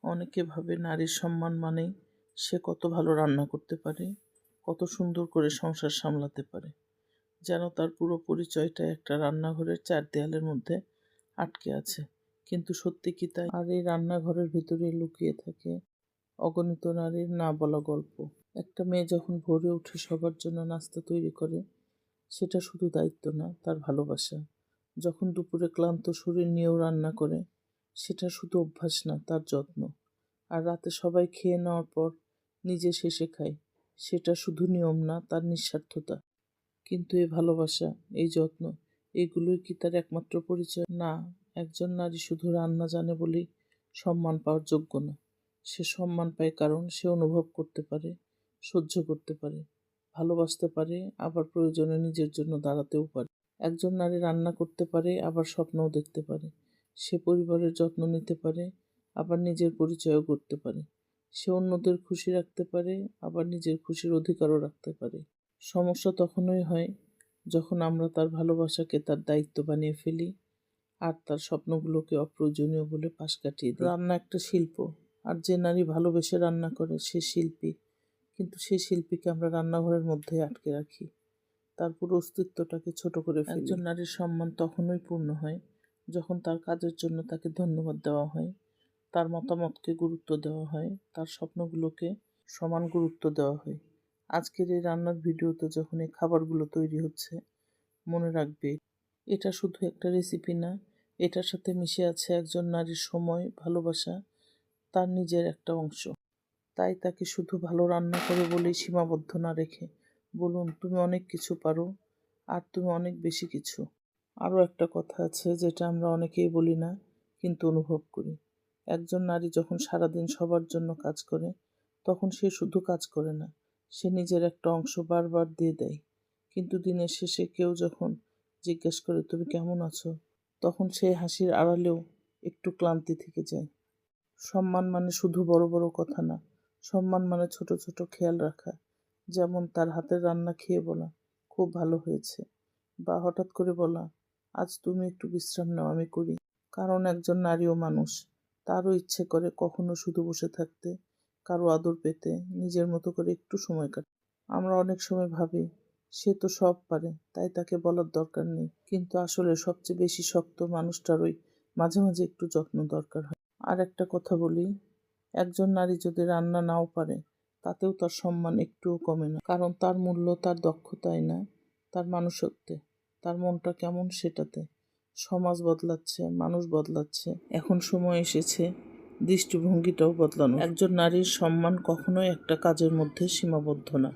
অনেকে ভাবে নারীর সম্মান মানেই সে কত ভালো রান্না করতে পারে, কত সুন্দর করে সংসার সামলাতে পারে, যেন তার পুরো পরিচয়টা একটা রান্নাঘরের চার দেয়ালের মধ্যে আটকে আছে। কিন্তু সত্যি কি তাই? আর এই রান্নাঘরের ভিতরে লুকিয়ে থাকে অগণিত নারীর না বলা গল্প। একটা মেয়ে যখন ভোরে উঠে সবার জন্য নাস্তা তৈরি করে, সেটা শুধু দায়িত্ব না, তার ভালোবাসা। যখন দুপুরে ক্লান্ত শরীর নিয়েও রান্না করে, সেটা শুধু অভ্যাস না, তার যত্ন। আর রাতে সবাই খেয়ে নেওয়ার পর নিজে শেষে খায়, সেটা শুধু নিয়ম না, তার নিঃস্বার্থতা। কিন্তু এই ভালোবাসা, এই যত্ন, এগুলোই কি তার একমাত্র পরিচয়? না, একজন নারী শুধু রান্না জানে বলেই সম্মান পাওয়ার যোগ্য না। সে সম্মান পায় কারণ সে অনুভব করতে পারে, সহ্য করতে পারে, ভালোবাসতে পারে, আবার প্রয়োজনে নিজের জন্য দাঁড়াতেও পারে। একজন নারী রান্না করতে পারে, আবার স্বপ্নও দেখতে পারে। সে পরিবারের যত্ন নিতে পারে, আবার নিজের পরিচয়ও করতে পারে। সে অন্যদের খুশি রাখতে পারে, আবার নিজের খুশির অধিকারও রাখতে পারে। সমস্যা তখনই হয় যখন আমরা তার ভালোবাসাকে তার দায়িত্ব বানিয়ে ফেলি, আর তার স্বপ্নগুলোকে অপ্রয়োজনীয় বলে পাশ কাটিয়ে দিই। রান্না একটা শিল্প, আর যে নারী ভালোবেসে রান্না করে সে শিল্পী। কিন্তু সেই শিল্পীকে আমরা রান্নাঘরের মধ্যে আটকে রাখি, তার পুরো অস্তিত্বটাকে ছোট করে ফেলি। একজন নারীর সম্মান তখনই পূর্ণ হয় যখন তার কাজের জন্য তাকে ধন্যবাদ দেওয়া হয়, তার মতামতকে গুরুত্ব দেওয়া হয়, তার স্বপ্নগুলোকে সমান গুরুত্ব দেওয়া হয়। আজকের এই রান্নার ভিডিওতে যখন এই খাবারগুলো তৈরি হচ্ছে, মনে রাখবে এটা শুধু একটা রেসিপি না, এটার সাথে মিশে আছে একজন নারীর সময়, ভালোবাসা, তার নিজের একটা অংশ। তাই তাকে শুধু ভালো রান্না করে বলেই সীমাবদ্ধ না রেখে বলুন, তুমি অনেক কিছু পারো, আর তুমি অনেক বেশি কিছু। আরও একটা কথা আছে যেটা আমরা অনেকেই বলি না, কিন্তু অনুভব করি। একজন নারী যখন সারাদিন সবার জন্য কাজ করে, তখন সে শুধু কাজ করে না, সে নিজের একটা অংশ বারবার দিয়ে দেয়। কিন্তু দিনের শেষে কেউ যখন জিজ্ঞেস করে তুমি কেমন আছো, তখন সেই হাসির আড়ালেও একটু ক্লান্তি থেকে যায়। সম্মান মানে শুধু বড় বড় কথা না, সম্মান মানে ছোট ছোট খেয়াল রাখা। যেমন তার হাতের রান্না খেয়ে বলা খুব ভালো হয়েছে, বা হঠাৎ করে বলা আজ তুমি একটু বিশ্রাম নাও, আমি করি। কারণ একজন নারীও মানুষ, তারও ইচ্ছে করে কখনো শুধু বসে থাকতে, কারো আদর পেতে, নিজের মতো করে একটু সময় কাটাতে। আমরা অনেক সময় ভাবি সে তো সব পারে, তাই তাকে বলার দরকার নেই। কিন্তু আসলে সবচেয়ে বেশি শক্ত মানুষটারই মাঝে মাঝে একটু যত্ন দরকার হয়। আর একটা কথা বলি, একজন নারী যদি রান্না নাও পারে, তাতেও তার সম্মান একটুও কমে না। কারণ তার মূল্য তার দক্ষতায় না, তার মানুষত্বে, তার মনটা কেমন সেটাতে। সমাজ বদলাচ্ছে, মানুষ বদলাচ্ছে, এখন সময় এসেছে দৃষ্টিভঙ্গিটাও বদলানো। একজন নারীর সম্মান কখনোই একটা কাজের মধ্যে সীমাবদ্ধ না।